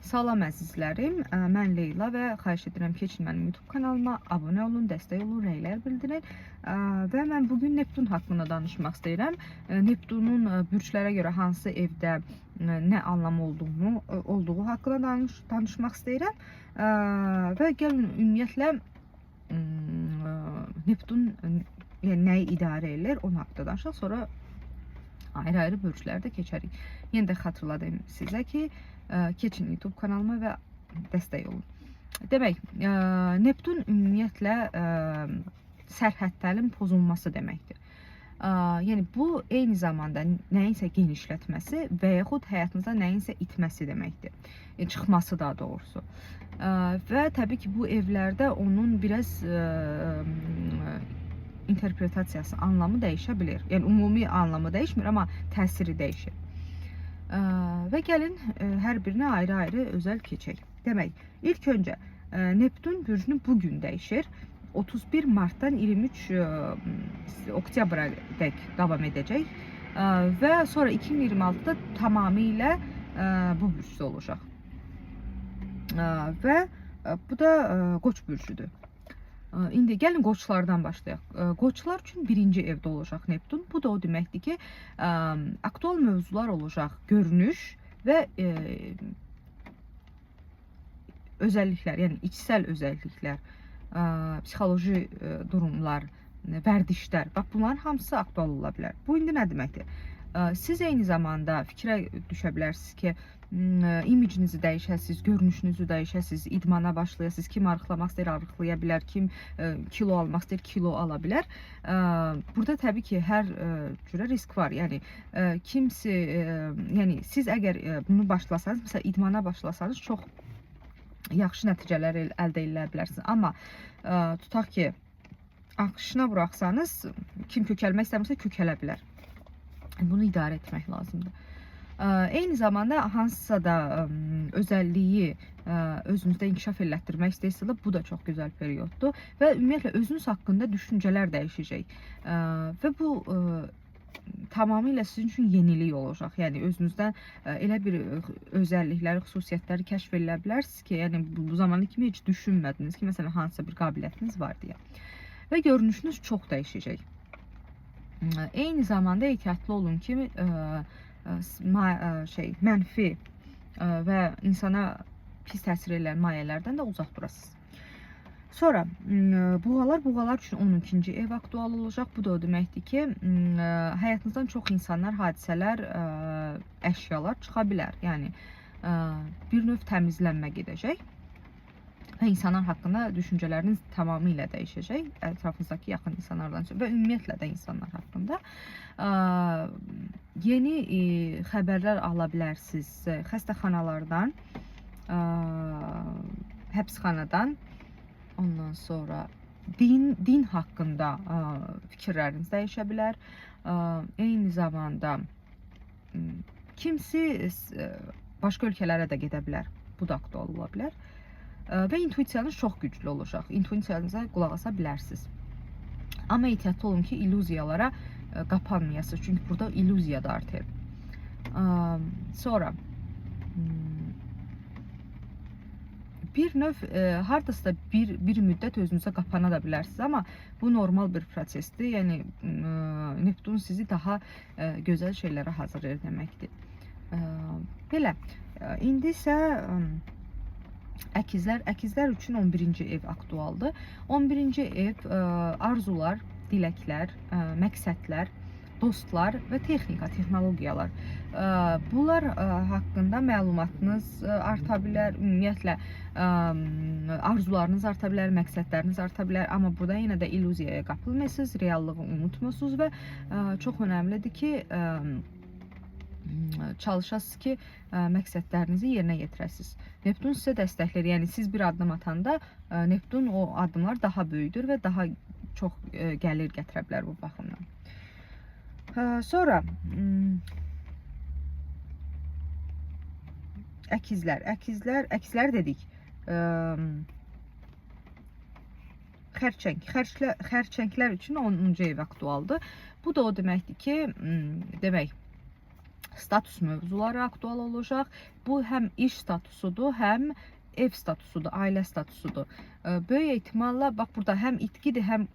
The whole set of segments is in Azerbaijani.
Salam əzizlərim, mən Leyla və xahiş edirəm keçin mənim YouTube kanalıma, abunə olun, dəstək olun, rəylər bildirin və mən bugün Neptun haqqında danışmaq istəyirəm. Neptunun bürclərə görə hansı evdə nə anlamı olduğu haqqında danışmaq istəyirəm və gəlin ümumiyyətlə Neptun yəni nəyi idarə edir, onun haqqında danışaq, sonra ayrı-ayrı bölüşlərdə keçərik. Yenə də xatırladım sizə ki, keçin YouTube kanalıma və dəstək olun. Demək, Neptun ümumiyyətlə sərhədlərin pozulması deməkdir. Yəni bu eyni zamanda nəyinsə genişlətməsi və yaxud həyatınızda nəyinsə itməsi deməkdir. Çıxması daha doğrusu. Və təbii ki, bu evlərdə onun biraz interpretasiyası, anlamı dəyişə bilir. Yəni ümumi anlamı dəyişmir, amma təsiri dəyişir. Və gəlin hər birinə ayrı-ayrı özəl keçək. Demək, ilk öncə Neptun bürcünü bugün dəyişir. 31 martdan 23 oktyabra dək davam edəcək və sonra 2026-da tamamilə bu bürcdə olacaq. Və bu da Qoç bürcüdür. İndi gəlin qoçlardan başlayaq. Qoçlar üçün birinci evdə olacaq Neptun. Bu da o deməkdir ki, aktual mövzular olacaq görünüş və özəlliklər, yəni içsəl özəlliklər, psixoloji durumlar, vərdişlər. Bax, bunların hamısı aktual ola bilər. Bu indi nə deməkdir? Siz eyni zamanda fikrə düşə bilərsiniz ki, imicinizi dəyişəsiniz, görünüşünüzü dəyişəsiniz, idmana başlayasınız, kim arıqlamaq istəyir, arıqlaya bilər, kim kilo almaq istəyir, kilo ala bilər. Burada təbii ki, hər cürə risk var. Yəni, kimisi, yəni siz əgər bunu başlasanız, məsələn, idmana başlasanız çox yaxşı nəticələr əldə edə bilərsiniz. Amma tutaq ki, akışına buraxsanız, kim kökəlmək istəmirsə kökələ bilər. Bunu idarə etmək lazımdır. Eyni zamanda hansısa da özəlliyi özünüzdə inkişaf elətdirmək istəyirsinizsə, bu da çox gözəl perioddur və ümumiyyətlə özünüz haqqında düşüncələr dəyişəcək və bu tamamilə sizin üçün yenilik olacaq. Yəni özünüzdən elə bir özəllikləri, xüsusiyyətləri kəşf edə bilərsiniz ki, yəni bu zamana kimi heç düşünmədiniz ki, məsələn, hansısa bir qabiliyyətiniz var deyə. Və görünüşünüz çox dəyişəcək. Eyni zamanda ehtiyatlı olun ki, mənfi və insana pis təsir edən mayələrdən də uzaq durasınız. Sonra buğalar üçün 12-ci ev aktual olacaq. Bu da o deməkdir ki, həyatınızdan çox insanlar, hadisələr, əşyalar çıxa bilər. Yəni bir növ təmizlənmə gedəcək və insanlar haqqında düşüncələriniz tamamilə dəyişəcək, ətrafınızdakı yaxın insanlardan və ümumiyyətlə də insanlar haqqında. Yeni xəbərlər ala bilərsiniz xəstəxanalardan, həbsxanadan, ondan sonra din haqqında fikirləriniz dəyişə bilər. Eyni zamanda kimisi başqa ölkələrə də gedə bilər, bu da aktual ola bilər. Və intuisiyanız çox güclü olacaq. İntuisiyanıza qulaq asa bilərsiniz. Amma ehtiyatlı olun ki, illüziyalara qapanmayasınız. Çünki burada illüziya da artır. Sonra bir növ hardasa bir müddət özünüzə qapana da bilərsiniz. Amma bu normal bir prosesdir. Yəni Neptun sizi daha gözəl şeylərə hazır edir deməkdir. Belə, indi isə əkizlər üçün 11-ci ev aktualdır. 11-ci ev arzular, diləklər, məqsədlər, dostlar və texnologiyalar. Bunlar haqqında məlumatınız arta bilər, ümumiyyətlə arzularınız arta bilər, məqsədləriniz arta bilər. Amma burada yenə də illüziyaya qapılmırsınız, reallığı unutmuyorsunuz və çox önəmlidir ki, çalışasınız ki, məqsədlərinizi yerinə yetirəsiniz. Neptun sizə dəstəklər, yəni siz bir addım atanda Neptun o addımlar daha böyüdür və daha çox gəlir gətirə bilər bu baxımdan. Sonra əkizlər dedik. Xərçənglər üçün 10-cu ev aktualdır. Bu da o deməkdir ki, demək, status mövzuları aktual olacaq. Bu həm iş statusudur, həm ev statusudur, ailə statusudur. Böyük ehtimalla bax burada həm itkidir, həm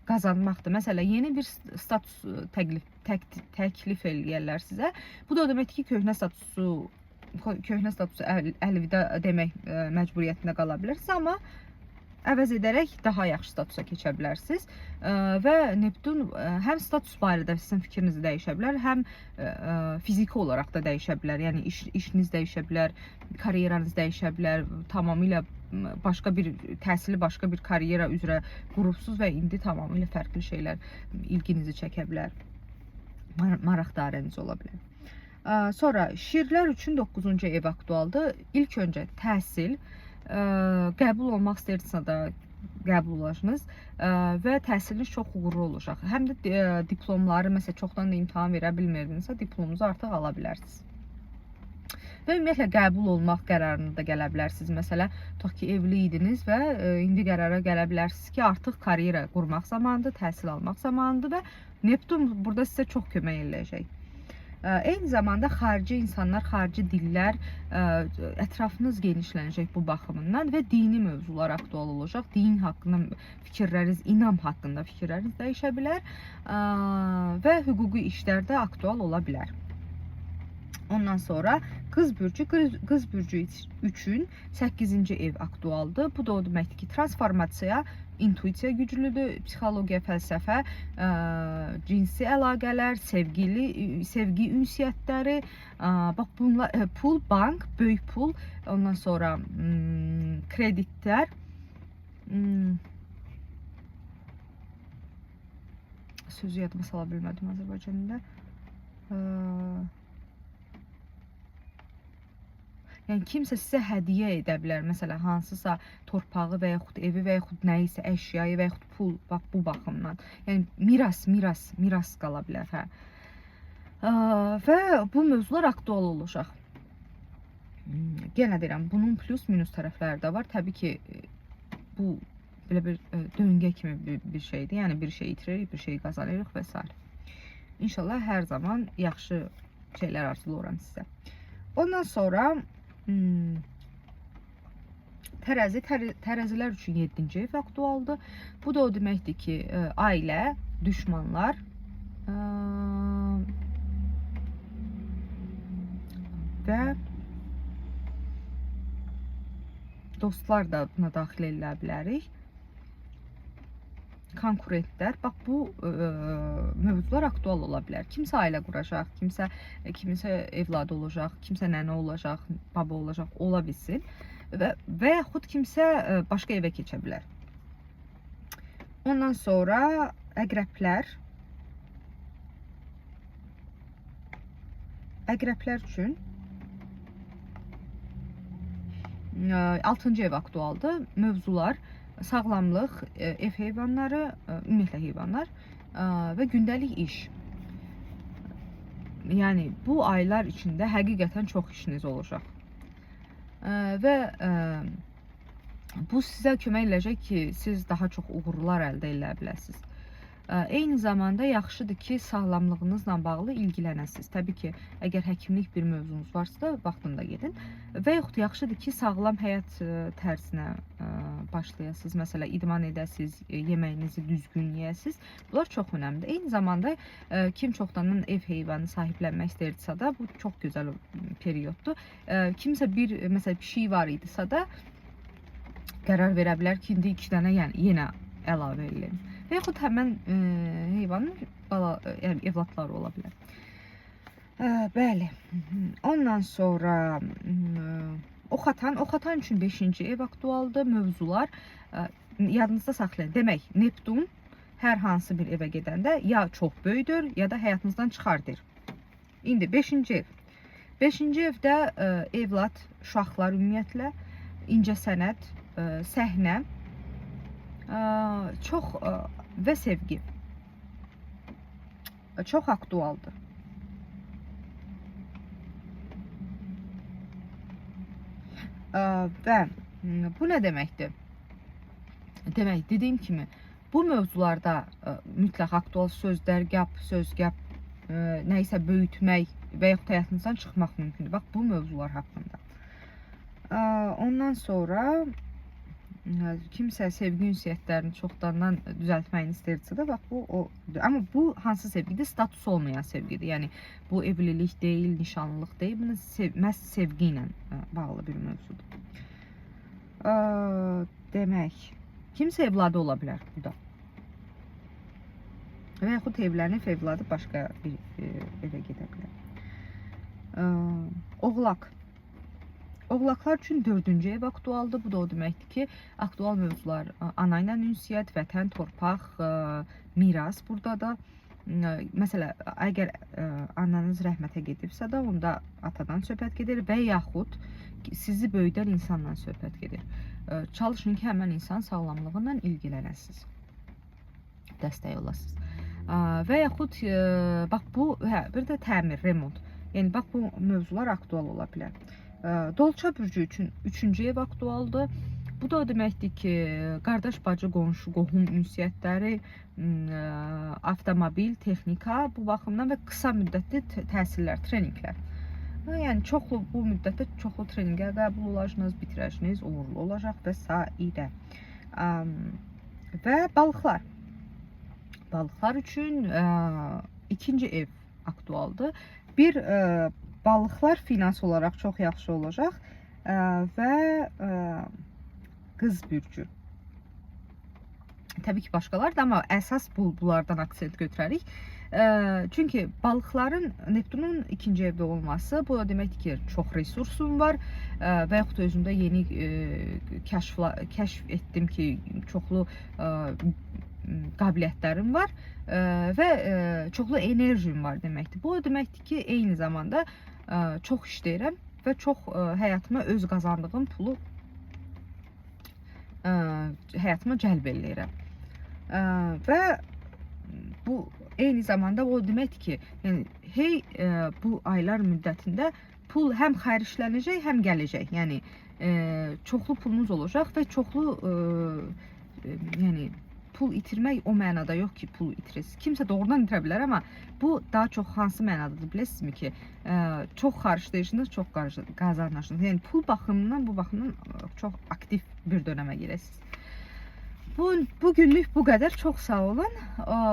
qazanmaqdır. Məsələn, yeni bir status təklif eləyərlər sizə. Bu da o deməkdir ki, köhnə statusu əlvida demək məcburiyyətində qala bilərsiniz, amma əvəz edərək daha yaxşı statusa keçə bilərsiniz. Və Neptun həm status barədə sizin fikrinizi dəyişə bilər, həm fiziki olaraq da dəyişə bilər. Yəni işiniz dəyişə bilər, karyeranız dəyişə bilər, tamamilə təhsili başqa bir karyera üzrə qurubsuz və indi tamamilə fərqli şeylər ilginizi çəkə bilər. Maraq dairəniz ola bilər. Sonra şirlər üçün 9-cu ev aktualdır. İlk öncə təhsil, qəbul olmaq istəyirsinizsə də qəbul olacaqsınız və təhsiliniz çox uğurlu olacaq. Həm də diplomları, məsələn, çoxdan da imtahan verə bilmirdinizsə, diplomunuzu artıq ala bilərsiniz. Və ümumiyyətlə qəbul olmaq qərarına da gələ bilərsiniz. Məsələn, tutaq ki, evli idiniz və indi qərara gələ bilərsiniz ki, artıq karyera qurmaq zamanıdır, təhsil almaq zamanıdır və Neptun burada sizə çox kömək eləyəcək. Eyni zamanda xarici insanlar, xarici dillər, ətrafınız genişlənəcək bu baxımından və dini mövzular aktual olacaq. Din haqqında fikirləriniz, inam haqqında fikirləriniz dəyişə bilər və hüquqi işlərdə aktual ola bilər. Ondan sonra qız bürcü üçün 8-ci ev aktualdır. Bu da o deməkdir ki, transformasiya, intuisiya güclüdür, psixologiya, fəlsəfə, cinsi əlaqələr, sevgi ünsiyyətləri, bax bunlar, pul, bank, böyük pul, ondan sonra kreditlər, sözü yadıma sala bilmədim Azərbaycanında. Yəni kimsə sizə hədiyyə edə bilər, məsələn, hansısa torpağı və yaxud evi və yaxud nəyisə, əşyayı və yaxud pul, bax bu baxımdan. Yəni miras qala bilər, hə. Və bu mövzular aktual olacaq. Yenə deyirəm, bunun plus minus tərəfləri də var. Təbii ki, bu belə bir döngə kimi bir şeydir. Yəni bir şey itiririk, bir şey qazanırıq və s. İnşallah hər zaman yaxşı şeylər arzulayıram sizə. Ondan sonra tərəzilər üçün 7-ci ev aktualdır. Bu da o deməkdir ki, ailə, düşmanlar və dostlar da buna daxil edilə bilərik. Konkurentlər, bax bu mövzular aktual ola bilər. Kimsə ailə quracaq, kimsə evladı olacaq, kimsə nənə olacaq, baba olacaq, ola bilsin və yaxud kimsə başqa evə keçə bilər. Ondan sonra əqrəblər üçün 6-cı ev aktualdır. Mövzular sağlamlıq, ev heyvanları, ümumiyyətlə heyvanlar və gündəlik iş. Yəni bu aylar içində həqiqətən çox işiniz olacaq. Və bu sizə kömək edəcək ki, siz daha çox uğurlar əldə edə biləsiniz. Eyni zamanda yaxşıdır ki, sağlamlığınızla bağlı ilgilənəsiniz. Təbii ki, əgər həkimlik bir mövzunuz varsa da vaxtında gedin. Və yaxud yaxşıdır ki, sağlam həyat tərzinə başlayasınız. Məsələn, idman edəsiniz, yeməyinizi düzgün yeyəsiniz. Bunlar çox önəmlidir. Eyni zamanda kim çoxdanın ev heyvanı sahiblənmək istəyirsə də, bu çox gözəl perioddur. Kimsə məsələn, pişiyi var idisə də qərar verə bilər ki, indi 2 dənə yenə əlavə edin. Və yaxud həmən heyvanın evlatları ola bilər. Bəli. Ondan sonra oxatan üçün 5-ci ev aktualdır. Mövzular yadınızda saxlayın. Demək, Neptun hər hansı bir evə gedəndə ya çox böyüdür, ya da həyatınızdan çıxardır. İndi 5-ci ev. 5-ci evdə evlad, uşaqlar ümumiyyətlə, incəsənət, səhnə, çox və sevgi çox aktualdır. Və bu nə deməkdir? Demək, dediyim kimi, bu mövzularda mütləq aktual söz, dərgah, söz, gəp nəyisə böyütmək və yaxud həyatınızdan çıxmaq mümkündür. Bax, bu mövzular haqqında. Ondan sonra kimsə sevgi ünsiyyətlərini çoxdandan düzəltməyini istəyirsə də, bax, bu odur. Amma bu hansı sevgidir? Status olmayan sevgidir. Yəni, bu evlilik deyil, nişanlılıq deyil. Bunu məhz sevgi ilə bağlı bir mövzudur. Demək, kimsə evladı ola bilər bu da. Və yaxud evlənib, evladı başqa bir evə gedə bilər. Oğlaq. Oğlaqlar üçün 4-cü ev aktualdır. Bu da o deməkdir ki, aktual mövzular ana ilə ünsiyyət, vətən, torpaq, miras burada da. Məsələn, əgər ananız rəhmətə gedibsə də, onda atadan söhbət gedir və yaxud sizi böyüdən insandan söhbət gedir. Çalışın ki, həmən insan sağlamlığından ilgilənəsiniz, dəstək olasınız. Və yaxud, bax, bu, bir də təmir, remont. Yəni, bax, bu mövzular aktual ola bilər. Dolça bürcü üçün 3-cü ev aktualdır. Bu da o deməkdir ki, qardaş, bacı, qonşu, qohum ünsiyyətləri, avtomobil, texnika bu baxımdan və qısa müddətli təhsillər, treninqlər. Yəni, bu müddətdə çoxlu treninqə qəbul olacaqsınız, bitirəcəksiniz, uğurlu olacaq və s. Və balıqlar. Balıqlar üçün 2-ci ev aktualdır. Bir, balıqlar finans olaraq çox yaxşı olacaq və qız bürcü. Təbii ki, başqalar da, amma əsas bunlardan aksent götürərik. Çünki balıqların Neptunun 2-ci evdə olması, bu da deməkdir ki, çox resursun var və yaxud özümdə yeni kəşf etdim ki, çoxlu qabiliyyətlərim var və çoxlu enerjim var deməkdir. Bu deməkdir ki, eyni zamanda çox işləyirəm və çox həyatıma öz qazandığım pulu həyatıma cəlb eləyirəm. Və bu eyni zamanda o deməkdir ki, yəni, bu aylar müddətində pul həm xərclənəcək, həm gələcək. Yəni, çoxlu pulunuz olacaq və çoxlu, yəni, pul itirmək o mənada yox ki, pul itirirsiniz. Kimsə doğrudan itirə bilər, amma bu daha çox hansı mənadadır bilirsinizmi ki, çox xaricləyirsiniz, çox qazanırsınız. Yəni, pul baxımından, bu baxımdan çox aktiv bir dönəmə girəsiniz. Bu günlük bu qədər. Çox sağ olun.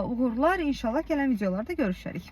Uğurlar. İnşallah gələn videolarda görüşərik.